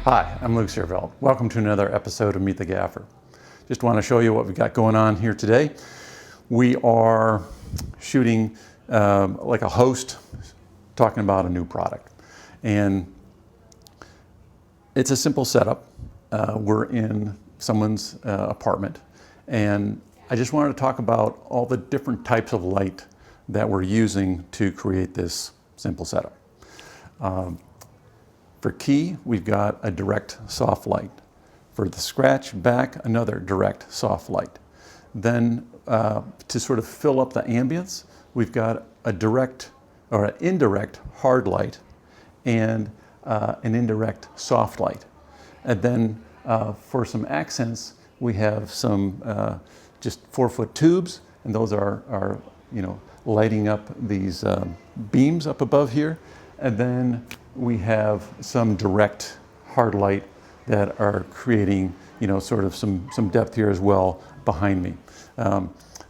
Hi, I'm Luke Searveld. Welcome to another episode of Meet the Gaffer. Just want to show you what we've got going on here today. We are shooting like a host talking about a new product. And it's a simple setup. We're in someone's apartment. And I just wanted to talk about all the different types of light that we're using to create this simple setup. For key, we've got a direct soft light. For the scratch back, another direct soft light. Then to sort of fill up the ambience, we've got a direct or an indirect hard light and an indirect soft light. And then for some accents, we have some just 4-foot tubes, and those are lighting up these beams up above here. And then we have some direct hard light that are creating, sort of some depth here as well behind me.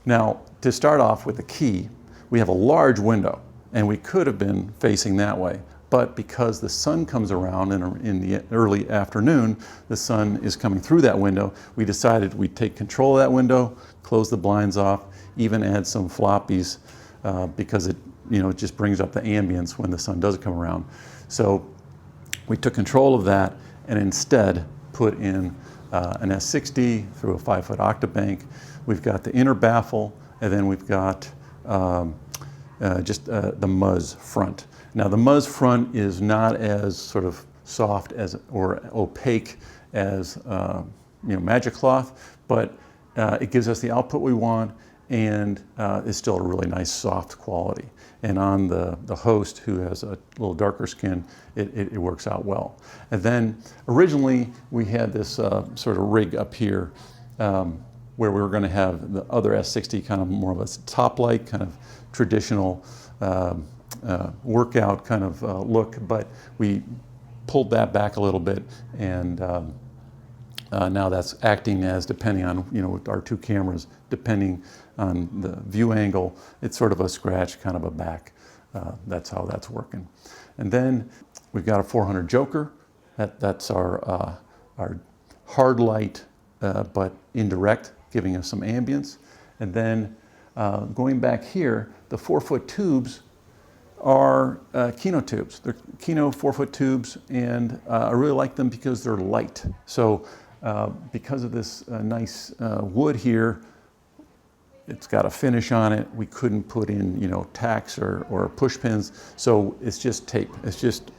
Now, to start off with the key, we have a large window, and we could have been facing that way. But because the sun comes around in the early afternoon, the sun is coming through that window, we decided we'd take control of that window, close the blinds off, even add some floppies because it just brings up the ambience when the sun does come around. So we took control of that and instead put in an S60 through a 5-foot octabank. We've got the inner baffle, and then we've got just the Muzz front. Now the Muzz front is not as sort of soft as or opaque as Magic Cloth, but it gives us the output we want, and it's still a really nice soft quality. And on the host, who has a little darker skin, it works out well. And then originally we had this sort of rig up here where we were going to have the other S60 kind of more of a top light, kind of traditional workout kind of look, but we pulled that back a little bit, and now that's acting as, depending on, with our two cameras, depending on the view angle, it's sort of a scratch, kind of a back. That's how that's working. And then we've got a 400 Joker. That's our hard light, but indirect, giving us some ambience. And then going back here, the 4-foot tubes are Kino tubes. They're Kino 4-foot tubes, and I really like them because they're light. So because of this nice wood here, it's got a finish on it. We couldn't put in, tacks or push pins, so it's just tape. It's just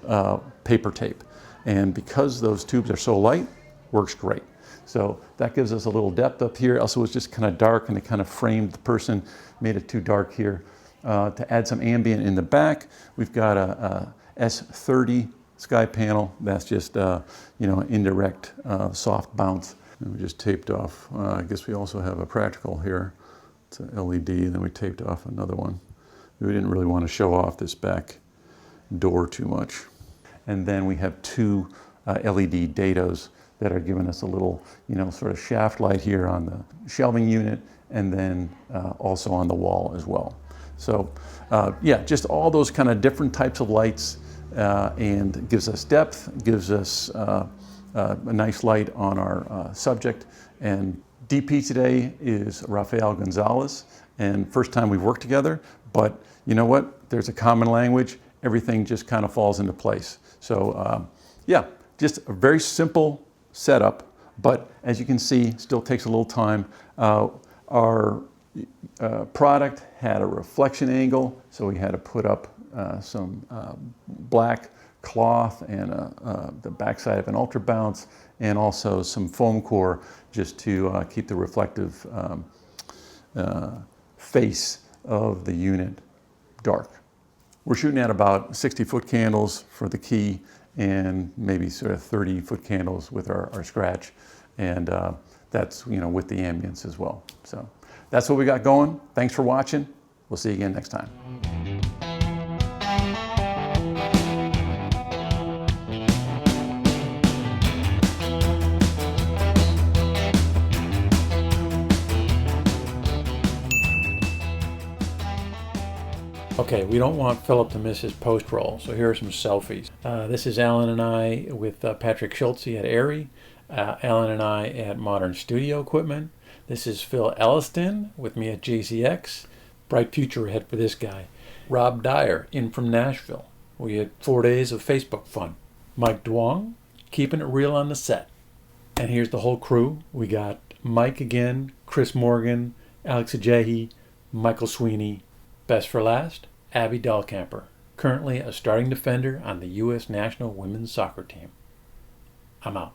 paper tape. And because those tubes are so light, works great. So that gives us a little depth up here. Also, it's just kind of dark, and it kind of framed the person, made it too dark here. To add some ambient in the back, we've got a S30 sky panel. That's just indirect soft bounce. And we just taped off. I guess we also have a practical here. It's an LED, and then we taped off another one. We didn't really want to show off this back door too much. And then we have two LED dados that are giving us a little, sort of shaft light here on the shelving unit, and then also on the wall as well. So yeah, just all those kind of different types of lights, and gives us depth, gives us a nice light on our subject. And DP today is Rafael Gonzalez, and first time we've worked together, but you know what? There's a common language. Everything just kind of falls into place. So yeah, just a very simple setup, but as you can see, still takes a little time. Our product had a reflection angle, so we had to put up some black cloth and the backside of an ultra bounce, and also some foam core just to keep the reflective face of the unit dark. We're shooting at about 60-foot candles for the key, and maybe sort of 30-foot candles with our scratch, and that's with the ambience as well. So that's what we got going. Thanks for watching. We'll see you again next time. Okay, Okay, we don't want Philip to miss his post roll, so here are some selfies. This is Alan and I with Patrick Schultze at Airy, Alan and I at Modern Studio Equipment. This is Phil Elliston with me at JCX. Bright future ahead for this guy. Rob Dyer in from Nashville. We had 4 days of Facebook fun. Mike Duong, keeping it real on the set. And here's the whole crew. We got Mike again, Chris Morgan, Alex Ajayi, Michael Sweeney. Best for last, Abby Dahlkamper, currently a starting defender on the U.S. national women's soccer team. I'm out.